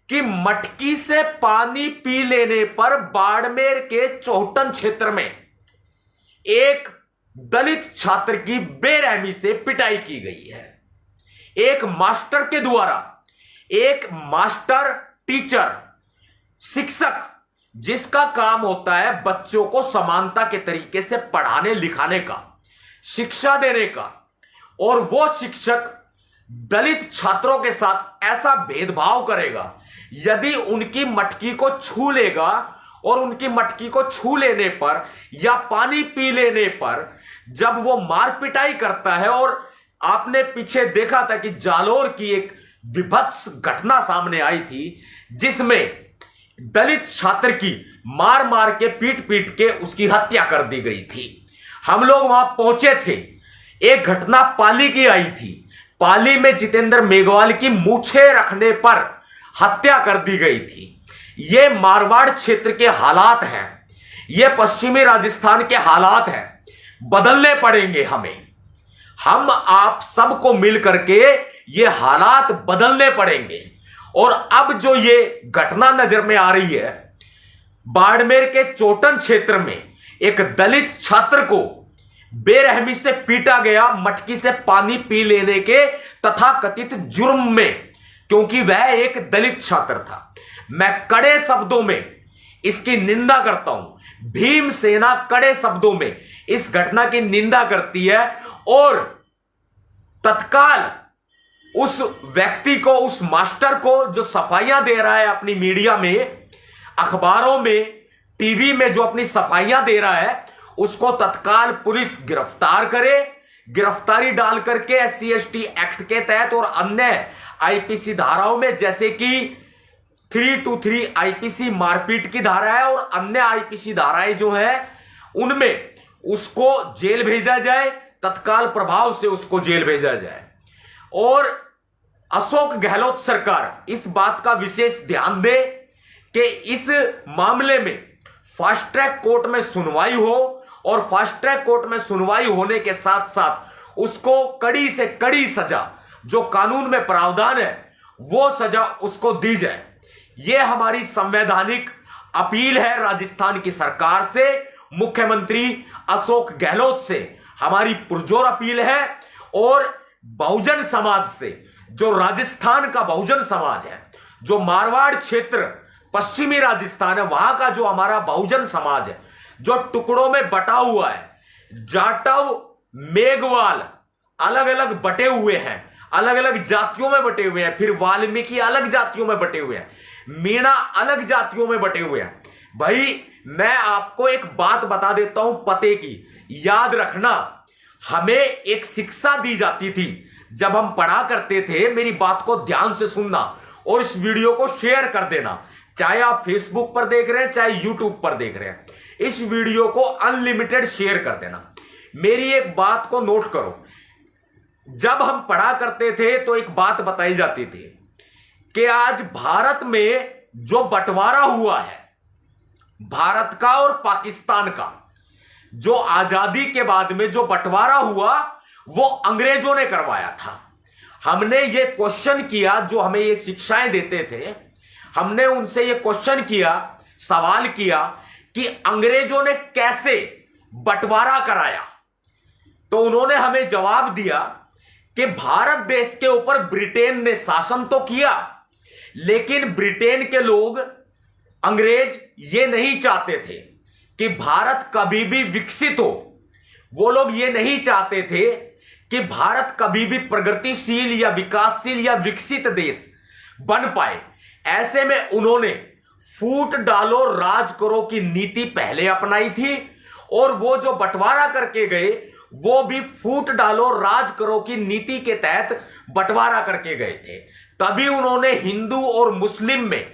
कि मटकी से पानी पी लेने पर बाड़मेर के चौहटन क्षेत्र में एक दलित छात्र की बेरहमी से पिटाई की गई है। एक मास्टर के द्वारा, एक मास्टर टीचर शिक्षक जिसका काम होता है बच्चों को समानता के तरीके से पढ़ाने लिखाने का, शिक्षा देने का, और वो शिक्षक दलित छात्रों के साथ ऐसा भेदभाव करेगा। यदि उनकी मटकी को छू लेगा और उनकी मटकी को छू लेने पर या पानी पी लेने पर जब वो मार पिटाई करता है, और आपने पीछे देखा था कि जालोर की एक विभत्स घटना सामने आई थी जिसमें दलित छात्र की मार मार के पीट पीट के उसकी हत्या कर दी गई थी। हम लोग वहां पहुंचे थे। एक घटना पाली की आई थी। पाली में जितेंद्र मेघवाल की मूछें रखने पर हत्या कर दी गई थी। ये मारवाड़ क्षेत्र के हालात हैं, ये पश्चिमी राजस्थान के हालात हैं। बदलने पड़ेंगे हमें, हम आप सबको मिलकर के ये हालात बदलने पड़ेंगे। और अब जो ये घटना नजर में आ रही है, बाड़मेर के चौहटन क्षेत्र में एक दलित छात्र को बेरहमी से पीटा गया मटकी से पानी पी लेने के तथाकथित जुर्म में, क्योंकि वह एक दलित छात्र था। मैं कड़े शब्दों में इसकी निंदा करता हूं। भीमसेना कड़े शब्दों में इस घटना की निंदा करती है और तत्काल उस व्यक्ति को, उस मास्टर को जो सफाइयां दे रहा है अपनी मीडिया में, अखबारों में, टीवी में जो अपनी सफाइयां दे रहा है, उसको तत्काल पुलिस गिरफ्तार करे। गिरफ्तारी डाल करके SC/ST एक्ट के तहत और अन्य IPC धाराओं में, जैसे कि 323 IPC मारपीट की धारा है और अन्य IPC धाराएं जो है उनमें उसको जेल भेजा जाए, तत्काल प्रभाव से उसको जेल भेजा जाए। और अशोक गहलोत सरकार इस बात का विशेष ध्यान दे कि इस मामले में फास्ट ट्रैक कोर्ट में सुनवाई हो, और फास्ट ट्रैक कोर्ट में सुनवाई होने के साथ साथ उसको कड़ी से कड़ी सजा, जो कानून में प्रावधान है, वो सजा उसको दी जाए। यह हमारी संवैधानिक अपील है राजस्थान की सरकार से, मुख्यमंत्री अशोक गहलोत से हमारी पुरजोर अपील है। और बहुजन समाज से, जो राजस्थान का बहुजन समाज है, जो मारवाड़ क्षेत्र पश्चिमी राजस्थान है, वहां का जो हमारा बहुजन समाज है, जो टुकड़ों में बटा हुआ है, जाटव, मेघवाल अलग अलग बटे हुए हैं, अलग अलग जातियों में बटे हुए हैं, फिर वाल्मीकि अलग जातियों में बटे हुए हैं, मीणा अलग जातियों में बटे हुए हैं। भाई मैं आपको एक बात बता देता हूं पते की, याद रखना, हमें एक शिक्षा दी जाती थी जब हम पढ़ा करते थे। मेरी बात को ध्यान से सुनना और इस वीडियो को शेयर कर देना, चाहे आप फेसबुक पर देख रहे हैं, चाहे यूट्यूब पर देख रहे हैं। इस वीडियो को अनलिमिटेड शेयर कर देना। मेरी एक बात को नोट करो, जब हम पढ़ा करते थे तो एक बात बताई जाती थी कि आज भारत में जो बंटवारा हुआ है, भारत का और पाकिस्तान का, जो आजादी के बाद में जो बंटवारा हुआ, वो अंग्रेजों ने करवाया था। हमने ये क्वेश्चन किया, जो हमें ये शिक्षाएं देते थे, हमने उनसे ये क्वेश्चन किया, सवाल किया कि अंग्रेजों ने कैसे बंटवारा कराया। तो उन्होंने हमें जवाब दिया कि भारत देश के ऊपर ब्रिटेन ने शासन तो किया, लेकिन ब्रिटेन के लोग, अंग्रेज, ये नहीं चाहते थे कि भारत कभी भी विकसित हो। वो लोग ये नहीं चाहते थे कि भारत कभी भी प्रगतिशील या विकासशील या विकसित देश बन पाए। ऐसे में उन्होंने फूट डालो राज करो की नीति पहले अपनाई थी, और वो जो बंटवारा करके गए वो भी फूट डालो राज करो की नीति के तहत बंटवारा करके गए थे। तभी उन्होंने हिंदू और मुस्लिम में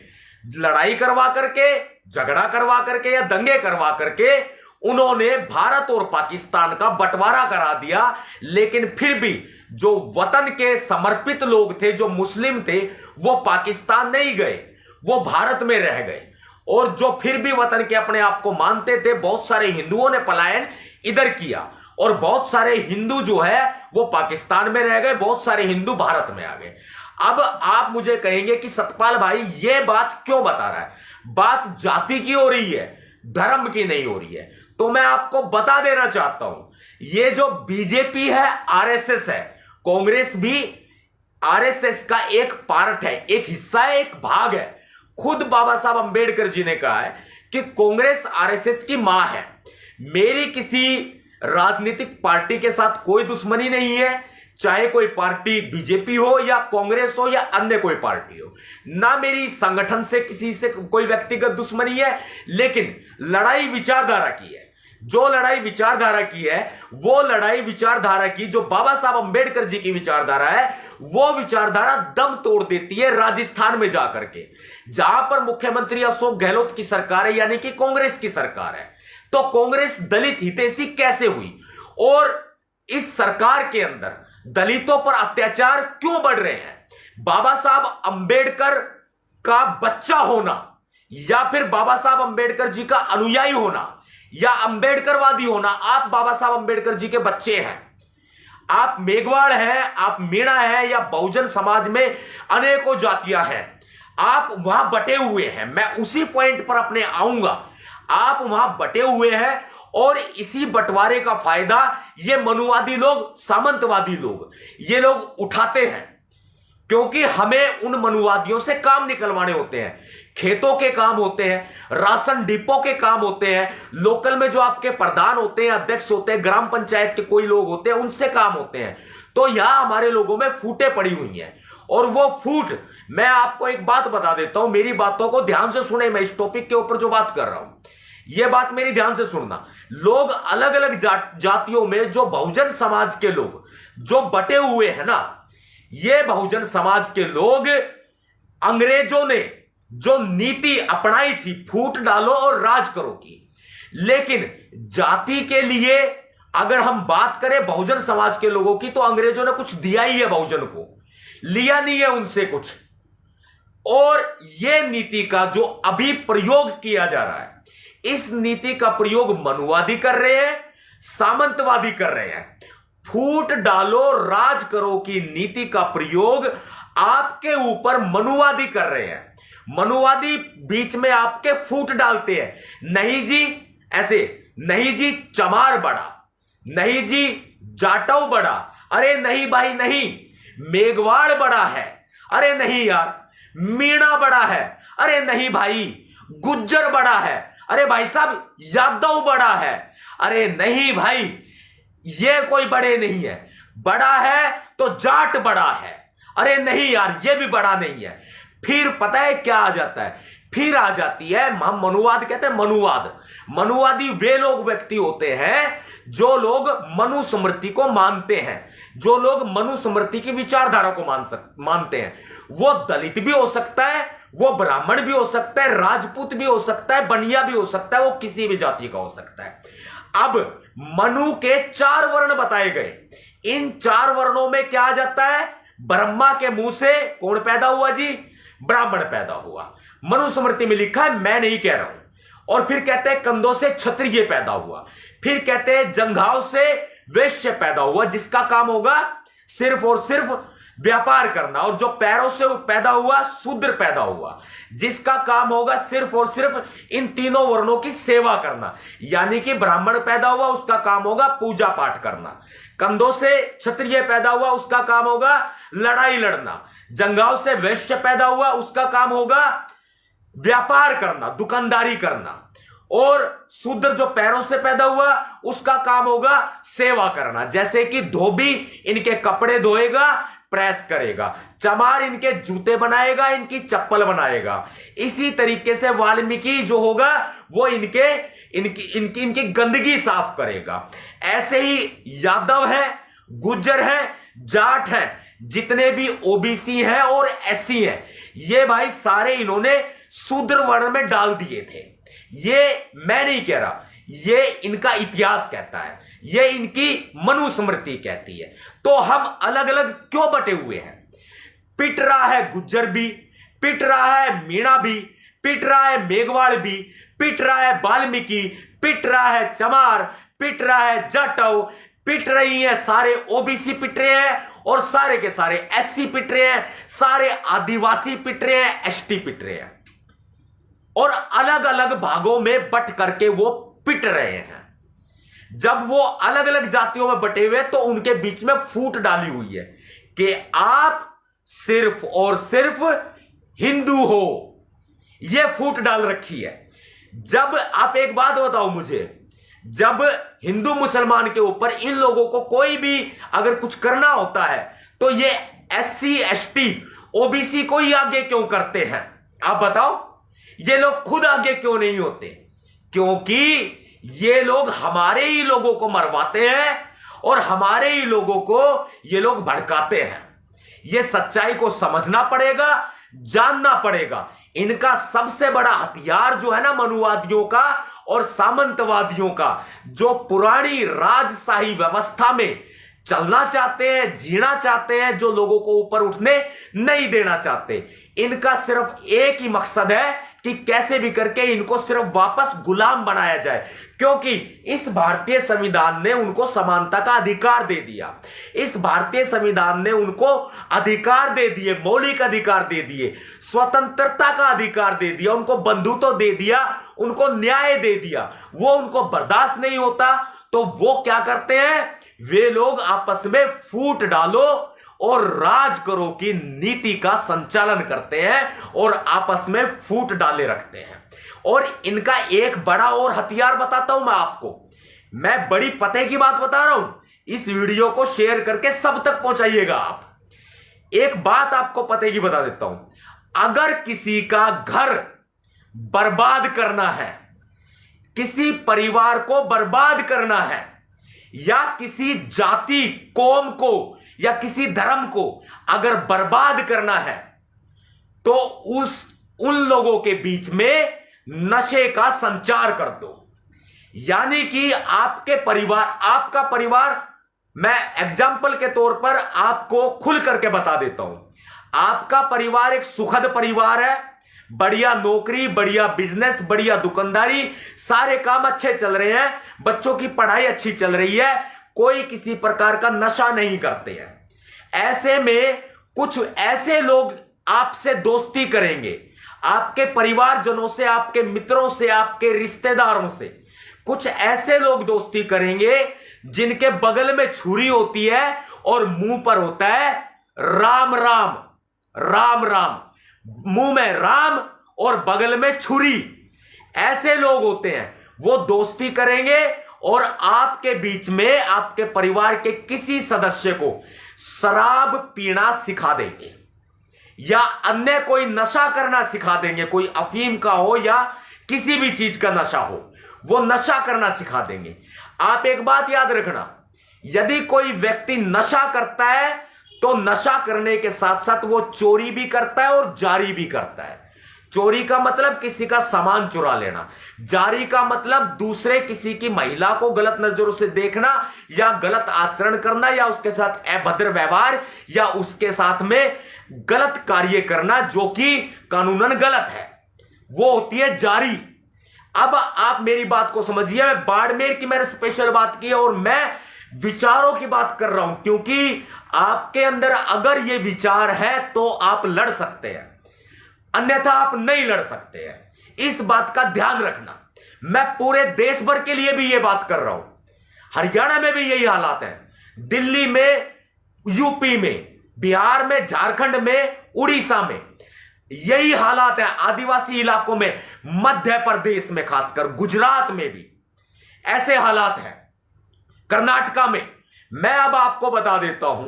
लड़ाई करवा करके, झगड़ा करवा करके या दंगे करवा करके उन्होंने भारत और पाकिस्तान का बंटवारा करा दिया। लेकिन फिर भी जो वतन के समर्पित लोग थे, जो मुस्लिम थे, वो पाकिस्तान नहीं गए, वो भारत में रह गए। और जो फिर भी वतन के अपने आप को मानते थे, बहुत सारे हिंदुओं ने पलायन इधर किया, और बहुत सारे हिंदू जो है वो पाकिस्तान में रह गए, बहुत सारे हिंदू भारत में आ गए। अब आप मुझे कहेंगे कि सतपाल भाई ये बात क्यों बता रहा है, बात जाति की हो रही है, धर्म की नहीं हो रही है। तो मैं आपको बता देना चाहता हूं, ये जो बीजेपी है, आरएसएस है, कांग्रेस भी आरएसएस का एक पार्ट है, एक हिस्सा है, एक भाग है। खुद बाबा साहब अंबेडकर जी ने कहा है कि कांग्रेस आरएसएस की मां है। मेरी किसी राजनीतिक पार्टी के साथ कोई दुश्मनी नहीं है, चाहे कोई पार्टी बीजेपी हो या कांग्रेस हो या अन्य कोई पार्टी हो, ना मेरी संगठन से किसी से कोई व्यक्तिगत दुश्मनी है, लेकिन लड़ाई विचारधारा की है। जो लड़ाई विचारधारा की है, वो लड़ाई विचारधारा की जो बाबा साहब अंबेडकर जी की विचारधारा है, वो विचारधारा दम तोड़ देती है राजस्थान में जाकर के, जहां पर मुख्यमंत्री अशोक गहलोत की सरकार है, यानी कि कांग्रेस की सरकार है। तो कांग्रेस दलित हितैषी कैसे हुई, और इस सरकार के अंदर दलितों पर अत्याचार क्यों बढ़ रहे हैं? बाबा साहब अंबेडकर का बच्चा होना, या फिर बाबा साहब अंबेडकर जी का अनुयायी होना, या अंबेडकरवादी होना, आप बाबा साहब अंबेडकर जी के बच्चे हैं, आप मेघवाड़ हैं, आप मीणा हैं, या बहुजन समाज में अनेकों जातियां हैं, आप वहां बटे हुए हैं। मैं उसी पॉइंट पर अपने आऊंगा। आप वहां बटे हुए हैं और इसी बंटवारे का फायदा ये मनुवादी लोग, सामंतवादी लोग, ये लोग उठाते हैं, क्योंकि हमें उन मनुवादियों से काम निकलवाने होते हैं। खेतों के काम होते हैं, राशन डिपो के काम होते हैं, लोकल में जो आपके प्रधान होते हैं, अध्यक्ष होते हैं, ग्राम पंचायत के कोई लोग होते हैं, उनसे काम होते हैं। तो यहां हमारे लोगों में फूटें पड़ी हुई हैं, और वो फूट, मैं आपको एक बात बता देता हूं, मेरी बातों को ध्यान से सुने। मैं इस टॉपिक के ऊपर जो बात कर रहा हूं, यह बात मेरी ध्यान से सुनना। लोग अलग अलग जातियों में, जो बहुजन समाज के लोग जो बटे हुए हैं ना, ये बहुजन समाज के लोग, अंग्रेजों ने जो नीति अपनाई थी, फूट डालो और राज करो की, लेकिन जाति के लिए अगर हम बात करें बहुजन समाज के लोगों की, तो अंग्रेजों ने कुछ दिया ही है बहुजन को, लिया नहीं है उनसे कुछ। और यह नीति का जो अभी प्रयोग किया जा रहा है, इस नीति का प्रयोग मनुवादी कर रहे हैं, सामंतवादी कर रहे हैं। फूट डालो राज करो की नीति का प्रयोग आपके ऊपर मनुवादी कर रहे हैं। मनुवादी बीच में आपके फूट डालते हैं, नहीं जी ऐसे, नहीं जी चमार बड़ा, नहीं जी जाटव बड़ा, अरे नहीं भाई नहीं, मेघवाड़ बड़ा है, अरे नहीं यार, मीणा बड़ा है, अरे नहीं भाई, गुज्जर बड़ा है, अरे भाई साहब यादव बड़ा है, अरे नहीं भाई ये कोई बड़े नहीं है, बड़ा है तो जाट बड़ा है, अरे नहीं यार ये भी बड़ा नहीं है। फिर पता है क्या आ जाता है, फिर आ जाती है, हम मनुवाद कहते हैं, मनुवाद। मनुवादी वे लोग व्यक्ति होते हैं जो लोग मनुस्मृति को मानते हैं, जो लोग मनुस्मृति की विचारधारा को मानते हैं। वो दलित भी हो सकता है, वो ब्राह्मण भी हो सकता है, राजपूत भी हो सकता है, बनिया भी हो सकता है, वो किसी भी जाति का हो सकता है। अब मनु के 4 वर्ण बताए गए, इन 4 वर्णों में क्या आ जाता है? ब्रह्मा के मुंह से कौन पैदा हुआ जी? ब्राह्मण पैदा हुआ। मनुस्मृति में लिखा है, मैं नहीं कह रहा हूं। और फिर कहते हैं कंधों से क्षत्रिय पैदा हुआ, फिर कहते हैं जंघाव से वैश्य पैदा हुआ, जिसका काम होगा सिर्फ और सिर्फ व्यापार करना। और जो पैरों से पैदा हुआ शूद्र पैदा हुआ, जिसका काम होगा सिर्फ और सिर्फ इन तीनों वर्णों की सेवा करना। यानी कि ब्राह्मण पैदा हुआ, उसका काम होगा पूजा पाठ करना। कंधों से क्षत्रिय पैदा हुआ, उसका काम होगा लड़ाई लड़ना। जंघाव से वैश्य पैदा हुआ, उसका काम होगा व्यापार करना, दुकानदारी करना। और शूद्र जो पैरों से पैदा हुआ, उसका काम होगा सेवा करना। जैसे कि धोबी इनके कपड़े धोएगा, प्रेस करेगा, चमार इनके जूते बनाएगा, इनकी चप्पल बनाएगा। इसी तरीके से वाल्मीकि जो होगा वो इनकी गंदगी साफ करेगा। ऐसे ही यादव है, गुज्जर है, जाट है, जितने भी ओबीसी हैं और एससी हैं, ये भाई सारे इन्होंने शूद्र वर्ण में डाल दिए थे। ये मैं नहीं कह रहा, ये इनका इतिहास कहता है, ये इनकी मनुस्मृति कहती है। तो हम अलग अलग क्यों बटे हुए हैं? पिट रहा है गुज्जर भी, पिट रहा है मीणा भी, पिट रहा है मेघवाड़ भी, पिट रहा है वाल्मीकि, पिट रहा है चमार, पिट रहा है जाटव, पिट रही है सारे ओबीसी पिट रहे हैं, और सारे के सारे एससी पिट रहे हैं, सारे आदिवासी पिट रहे हैं, एसटी पिट रहे हैं, और अलग अलग भागों में बट करके वो पिट रहे हैं। जब वो अलग अलग जातियों में बटे हुए तो उनके बीच में फूट डाली हुई है कि आप सिर्फ और सिर्फ हिंदू हो, ये फूट डाल रखी है। जब आप एक बात बताओ मुझे, जब हिंदू मुसलमान के ऊपर इन लोगों को कोई भी अगर कुछ करना होता है तो ये एससी एसटी ओबीसी को ही आगे क्यों करते हैं? आप बताओ, ये लोग खुद आगे क्यों नहीं होते? क्योंकि ये लोग हमारे ही लोगों को मरवाते हैं और हमारे ही लोगों को ये लोग भड़काते हैं। ये सच्चाई को समझना पड़ेगा, जानना पड़ेगा। इनका सबसे बड़ा हथियार जो है ना, मनुवादियों का और सामंतवादियों का, जो पुरानी राजशाही व्यवस्था में चलना चाहते हैं, जीना चाहते हैं, जो लोगों को ऊपर उठने नहीं देना चाहते, इनका सिर्फ एक ही मकसद है कि कैसे भी करके इनको सिर्फ वापस गुलाम बनाया जाए। क्योंकि इस भारतीय संविधान ने उनको समानता का अधिकार दे दिया, इस भारतीय संविधान ने उनको अधिकार दे दिए, मौलिक अधिकार दे दिए, स्वतंत्रता का अधिकार दे दिया, उनको बंधुत्व दे दिया, उनको न्याय दे दिया। वो उनको बर्दाश्त नहीं होता तो वो क्या करते हैं, वे लोग आपस में फूट डालो और राज करो की नीति का संचालन करते हैं और आपस में फूट डाले रखते हैं। और इनका एक बड़ा और हथियार बताता हूं मैं आपको, मैं बड़ी पते की बात बता रहा हूं, इस वीडियो को शेयर करके सब तक पहुंचाइएगा आप। एक बात आपको पते की बता देता हूं, अगर किसी का घर बर्बाद करना है, किसी परिवार को बर्बाद करना है, या किसी जाति कौम को या किसी धर्म को अगर बर्बाद करना है, तो उन लोगों के बीच में नशे का संचार कर दो। यानी कि आपके परिवार, आपका परिवार, मैं एग्जाम्पल के तौर पर आपको खुल करके बता देता हूं, आपका परिवार एक सुखद परिवार है, बढ़िया नौकरी, बढ़िया बिजनेस, बढ़िया दुकानदारी, सारे काम अच्छे चल रहे हैं, बच्चों की पढ़ाई अच्छी चल रही है, कोई किसी प्रकार का नशा नहीं करते हैं। ऐसे में कुछ ऐसे लोग आपसे दोस्ती करेंगे, आपके परिवारजनों से, आपके मित्रों से, आपके रिश्तेदारों से कुछ ऐसे लोग दोस्ती करेंगे जिनके बगल में छुरी होती है और मुंह पर होता है राम राम, राम राम, मुंह में राम और बगल में छुरी। ऐसे लोग होते हैं, वो दोस्ती करेंगे और आपके बीच में आपके परिवार के किसी सदस्य को शराब पीना सिखा देंगे या अन्य कोई नशा करना सिखा देंगे, कोई अफीम का हो या किसी भी चीज का नशा हो, वो नशा करना सिखा देंगे। आप एक बात याद रखना, यदि कोई व्यक्ति नशा करता है तो नशा करने के साथ साथ वो चोरी भी करता है और जारी भी करता है। चोरी का मतलब किसी का सामान चुरा लेना, जारी का मतलब दूसरे किसी की महिला को गलत नजरों से देखना या गलत आचरण करना या उसके साथ अभद्र व्यवहार या उसके साथ में गलत कार्य करना जो कि कानूनन गलत है, वो होती है जारी। अब आप मेरी बात को समझिए, मैं बाड़मेर की मैंने स्पेशल बात की और मैं विचारों की बात कर रहा हूं, क्योंकि आपके अंदर अगर ये विचार है तो आप लड़ सकते हैं, अन्यथा आप नहीं लड़ सकते हैं। इस बात का ध्यान रखना। मैं पूरे देश भर के लिए भी ये बात कर रहा हूं, हरियाणा में भी यही हालात है, दिल्ली में, यूपी में, बिहार में, झारखंड में, उड़ीसा में यही हालात है, आदिवासी इलाकों में, मध्य प्रदेश में, खासकर गुजरात में भी ऐसे हालात हैं, कर्नाटका में। मैं अब आपको बता देता हूं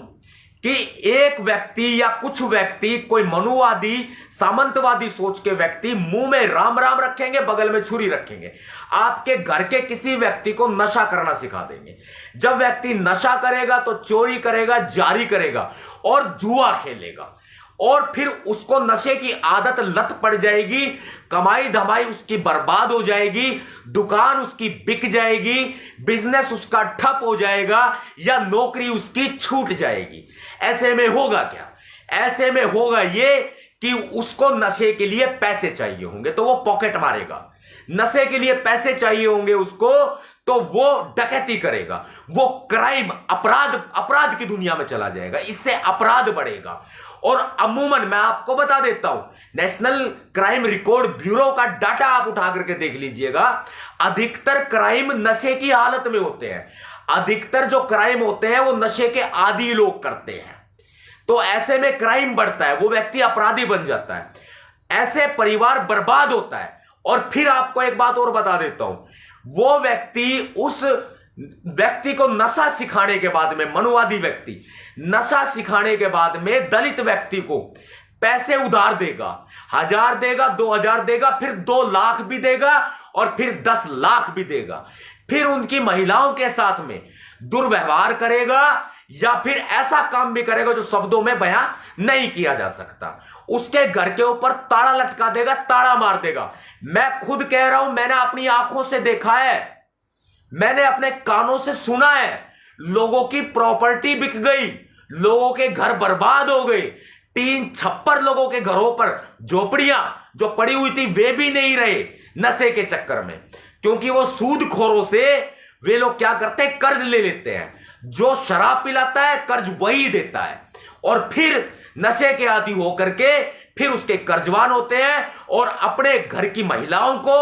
कि एक व्यक्ति या कुछ व्यक्ति, कोई मनुवादी सामंतवादी सोच के व्यक्ति मुंह में राम राम रखेंगे, बगल में छुरी रखेंगे, आपके घर के किसी व्यक्ति को नशा करना सिखा देंगे। जब व्यक्ति नशा करेगा तो चोरी करेगा, जारी करेगा और जुआ खेलेगा, और फिर उसको नशे की आदत लत पड़ जाएगी, कमाई धमाई उसकी बर्बाद हो जाएगी, दुकान उसकी बिक जाएगी, बिजनेस उसका ठप हो जाएगा या नौकरी उसकी छूट जाएगी। ऐसे में होगा क्या? ऐसे में होगा ये कि उसको नशे के लिए पैसे चाहिए होंगे तो वो पॉकेट मारेगा। नशे के लिए पैसे चाहिए होंगे उसको, तो वो डकैती करेगा, वो क्राइम अपराध की दुनिया में चला जाएगा, इससे अपराध बढ़ेगा। और अमूमन मैं आपको बता देता हूं, नेशनल क्राइम रिकॉर्ड ब्यूरो का डाटा आप उठा करके देख लीजिएगा, अधिकतर क्राइम नशे की हालत में होते हैं। अधिकतर जो क्राइम होते हैं वो नशे के आदी लोग करते हैं। तो ऐसे में क्राइम बढ़ता है, वो व्यक्ति अपराधी बन जाता है, ऐसे परिवार बर्बाद होता है। और फिर आपको एक बात और बता देता हूं, वो व्यक्ति उस व्यक्ति को नशा सिखाने के बाद में, मनुवादी व्यक्ति नशा सिखाने के बाद में दलित व्यक्ति को पैसे उधार देगा, 1000 देगा, 2000 देगा, फिर 2 लाख भी देगा और फिर 10 लाख भी देगा। फिर उनकी महिलाओं के साथ में दुर्व्यवहार करेगा या फिर ऐसा काम भी करेगा जो शब्दों में बयां नहीं किया जा सकता। उसके घर के ऊपर ताला लटका देगा, ताला मार देगा। मैं खुद कह रहा हूं, मैंने अपनी आंखों से देखा है, मैंने अपने कानों से सुना है, लोगों की प्रॉपर्टी बिक गई, लोगों के घर बर्बाद हो गए, 3 छप्पर लोगों के घरों पर झोपड़ियां जो पड़ी हुई थी वे भी नहीं रहे नशे के चक्कर में। क्योंकि वो सूदखोरों से वे लोग क्या करते हैं, कर्ज ले लेते हैं। जो शराब पिलाता है कर्ज वही देता है, और फिर नशे के आदी होकर के फिर उसके कर्जवान होते हैं और अपने घर की महिलाओं को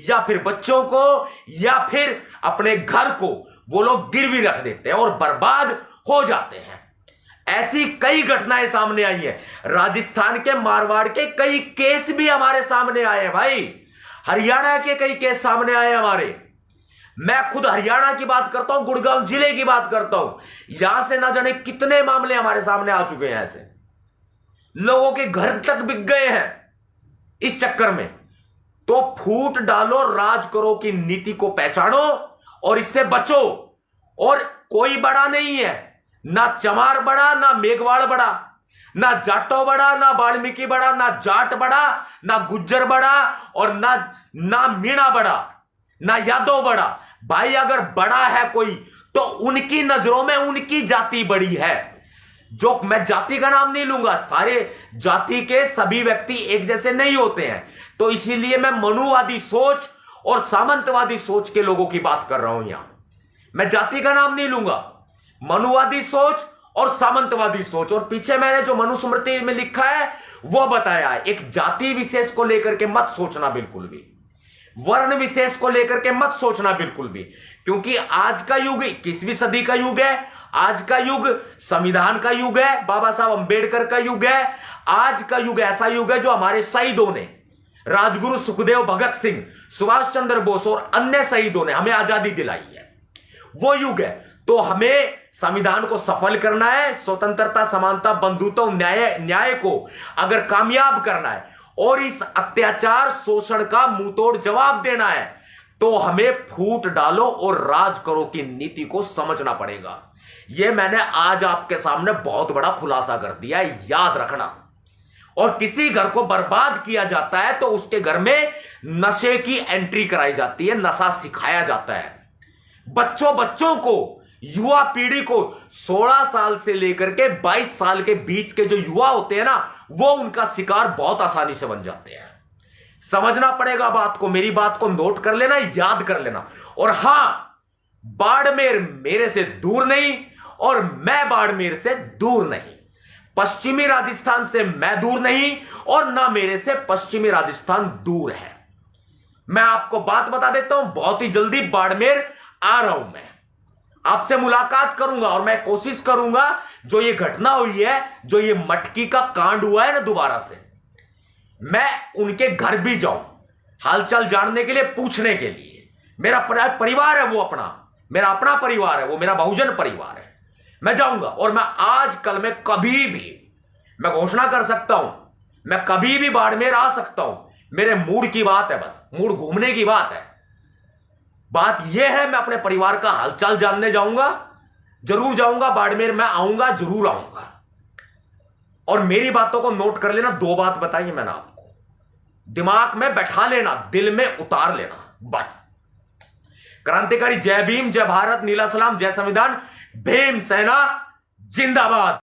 या फिर बच्चों को या फिर अपने घर को वो लोग गिरवी रख देते हैं और बर्बाद हो जाते हैं। ऐसी कई घटनाएं सामने आई है। राजस्थान के, मारवाड़ के कई केस भी हमारे सामने आए हैं भाई, हरियाणा के कई केस सामने आए हमारे। मैं खुद हरियाणा की बात करता हूं, गुड़गांव जिले की बात करता हूं, यहां से ना जाने कितने मामले हमारे सामने आ चुके हैं। ऐसे लोगों के घर तक बिक गए हैं इस चक्कर में। तो फूट डालो, राज करो की नीति को पहचानो और इससे बचो। और कोई बड़ा नहीं है, ना चमार बड़ा, ना मेघवाड़ बड़ा, ना जाटो बड़ा, ना वाल्मीकि बड़ा, ना जाट बड़ा, ना गुज्जर बड़ा और ना मीणा बड़ा, ना यादव बड़ा। भाई अगर बड़ा है कोई तो उनकी नजरों में उनकी जाति बड़ी है। जो मैं जाति का नाम नहीं लूंगा, सारे जाति के सभी व्यक्ति एक जैसे नहीं होते हैं। तो इसीलिए मैं मनुवादी सोच और सामंतवादी सोच के लोगों की बात कर रहा हूं। यहां मैं जाति का नाम नहीं लूंगा, मनुवादी सोच और सामंतवादी सोच। और पीछे मैंने जो मनुस्मृति में लिखा है वो बताया है। एक जाति विशेष को लेकर के मत सोचना बिल्कुल भी, वर्ण विशेष को लेकर के मत सोचना बिल्कुल भी, क्योंकि आज का युग 21वीं सदी का युग है। आज का युग संविधान का युग है, बाबा साहब अंबेडकर का युग है। आज का युग ऐसा युग है जो हमारे शहीदों ने, राजगुरु सुखदेव, भगत सिंह, सुभाष चंद्र बोस और अन्य शहीदों ने हमें आजादी दिलाई है, वो युग है। तो हमें संविधान को सफल करना है, स्वतंत्रता, समानता, बंधुत्व, न्याय को अगर कामयाब करना है और इस अत्याचार, शोषण का मुंहतोड़ जवाब देना है, तो हमें फूट डालो और राज करो की नीति को समझना पड़ेगा। यह मैंने आज आपके सामने बहुत बड़ा खुलासा कर दिया है, याद रखना। और किसी घर को बर्बाद किया जाता है तो उसके घर में नशे की एंट्री कराई जाती है, नशा सिखाया जाता है। बच्चों को, युवा पीढ़ी को 16 साल से लेकर के 22 साल के बीच के जो युवा होते हैं ना, वो उनका शिकार बहुत आसानी से बन जाते हैं। समझना पड़ेगा बात को, मेरी बात को नोट कर लेना, याद कर लेना। और हां, बाड़मेर मेरे से दूर नहीं और मैं बाड़मेर से दूर नहीं, पश्चिमी राजस्थान से मैं दूर नहीं और ना मेरे से पश्चिमी राजस्थान दूर है। मैं आपको बात बता देता हूं, बहुत ही जल्दी बाड़मेर आ रहा हूं, मैं आपसे मुलाकात करूंगा और मैं कोशिश करूंगा जो ये घटना हुई है, जो ये मटकी का कांड हुआ है ना, दोबारा से मैं उनके घर भी जाऊं, हालचाल जानने के लिए, पूछने के लिए। मेरा परिवार है वो अपना, मेरा अपना परिवार है वो, मेरा बहुजन परिवार है। मैं जाऊंगा और मैं आज कल में कभी भी मैं घोषणा कर सकता हूं, मैं कभी भी बाड़मेर आ सकता हूं। मेरे मूड की बात है, बस मूड घूमने की बात है। बात यह है, मैं अपने परिवार का हालचाल जानने जाऊंगा, जरूर जाऊंगा बाड़मेर, मैं आऊंगा, जरूर आऊंगा। और मेरी बातों को नोट कर लेना, 2 बात बताई मैंने आपको, दिमाग में बैठा लेना, दिल में उतार लेना, बस। क्रांतिकारी जय भीम, जय भारत, नीला सलाम, जय संविधान, भीम सेना जिंदाबाद।